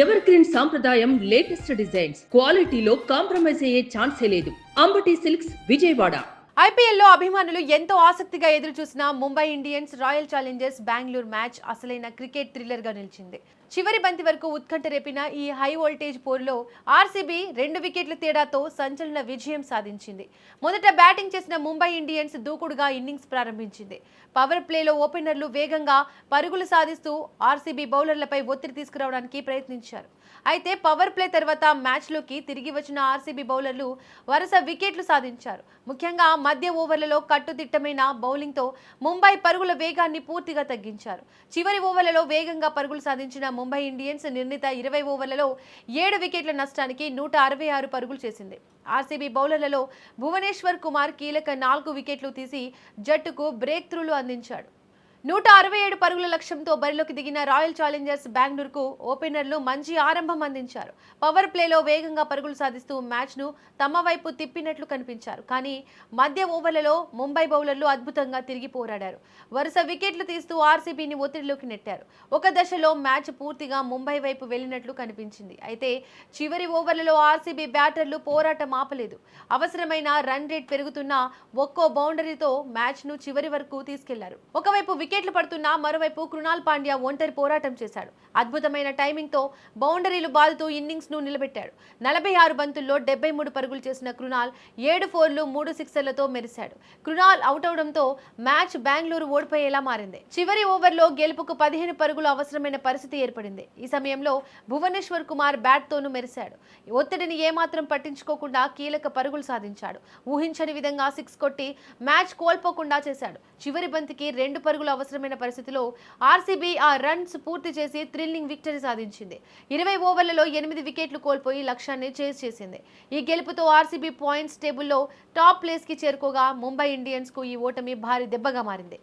Ever green సాంప్రదాయం latest designs క్వాలిటీలో compromise అయ్యే ఛాన్సే లేదు. అంబటి సిల్క్స్ విజయవాడ. ఐపీఎల్లో అభిమానులు ఎంతో ఆసక్తిగా ఎదురు చూసిన Mumbai Indians royal Challengers Bengaluru match అసలైన క్రికెట్ థ్రిల్లర్ గా నిలిచింది. చివరి బంతి వరకు ఉత్కంఠ రేపిన ఈ హై వోల్టేజ్ పోరులో ఆర్సీబీ 2 వికెట్ల తేడాతో సంచలన విజయం సాధించింది. మొదట బ్యాటింగ్ చేసిన ముంబై ఇండియన్స్ దూకుడుగా ఇన్నింగ్స్ ప్రారంభించింది. పవర్ ప్లేలో ఓపెనర్లు వేగంగా పరుగులు సాధిస్తూ ఆర్సీబీ బౌలర్లపై ఒత్తిడి తీసుకురావడానికి ప్రయత్నించారు. అయితే పవర్ ప్లే తర్వాత మ్యాచ్లోకి తిరిగి వచ్చిన ఆర్సీబీ బౌలర్లు వరుస వికెట్లు సాధించారు. ముఖ్యంగా మధ్య ఓవర్లలో కట్టుదిట్టమైన బౌలింగ్తో ముంబై పరుగుల వేగాన్ని పూర్తిగా తగ్గించారు. చివరి ఓవర్లలో వేగంగా పరుగులు సాధించిన ముంబై ఇండియన్స్ నిర్ణీత 20 ఓవర్లలో 7 వికెట్ల నష్టానికి 166 పరుగులు చేసింది. ఆర్సీబీ బౌలర్లలో భువనేశ్వర్ కుమార్ కీలక 4 వికెట్లు తీసి జట్టుకు బ్రేక్ త్రూలు అందించాడు. 167 పరుగుల లక్ష్యంతో బరిలోకి దిగిన రాయల్ ఛాలెంజర్స్ బెంగళూరుకు ఓపెనర్లు మంచి ఆరంభం అందించారు. పవర్ ప్లేలో వేగంగా పరుగులు సాధిస్తూ మ్యాచ్ను తమ వైపు తిప్పినట్లు కనిపించారు. కానీ మధ్య ఓవర్లలో ముంబై బౌలర్లు అద్భుతంగా తిరిగి పోరాడారు. వరుస వికెట్లు తీస్తూ ఆర్సీబీని ఒత్తిడిలోకి నెట్టారు. ఒక దశలో మ్యాచ్ పూర్తిగా ముంబై వైపు వెళ్లినట్లు కనిపించింది. అయితే చివరి ఓవర్లలో ఆర్సీబీ బ్యాటర్లు పోరాటం ఆపలేదు. అవసరమైన రన్ రేట్ పెరుగుతున్న ఒక్కో బౌండరీతో మ్యాచ్ను చివరి వరకు తీసుకెళ్లారు. ఒకవైపు వికెట్లు పడుతున్నా మరోవైపు కృణాల్ పాండ్యా ఒంటరి పోరాటం చేశాడు. అద్భుతమైన టైమింగ్ తో బౌండరీలు బాదుతూ ఇన్నింగ్స్ ను నిలబెట్టాడు. 46 బంతుల్లో 73 పరుగులు చేసిన కృణాల్ 7 ఫోర్లు 3 సిక్సర్లతో మెరిశాడు. కృణాల్ అవుట్ అవడంతో మ్యాచ్ బెంగళూరు ఓడిపోయేలా మారింది. చివరి ఓవర్లో గెలుపుకు 15 పరుగులు అవసరమైన పరిస్థితి ఏర్పడింది. ఈ సమయంలో భువనేశ్వర్ కుమార్ బ్యాట్ తోనూ మెరిశాడు. ఒత్తిడిని ఏమాత్రం పట్టించుకోకుండా కీలక పరుగులు సాధించాడు. ఊహించని విధంగా 6 కొట్టి మ్యాచ్ కోల్పోకుండా చేశాడు. చివరి బంతికి 2 పరుగులు అవసరమైన పరిస్థితిలో ఆర్సీబీ ఆ రన్స్ పూర్తి చేసి థ్రిల్లింగ్ విక్టరీ సాధించింది. 20 ఓవర్లలో 8 వికెట్లు కోల్పోయి లక్ష్యాన్ని చేజ్ చేసింది. ఈ గెలుపుతో ఆర్సీబీ పాయింట్స్ టేబుల్లో టాప్ ప్లేస్ కి చేరుకోగా ముంబై ఇండియన్స్ కు ఈ ఓటమి భారీ దెబ్బగా మారింది.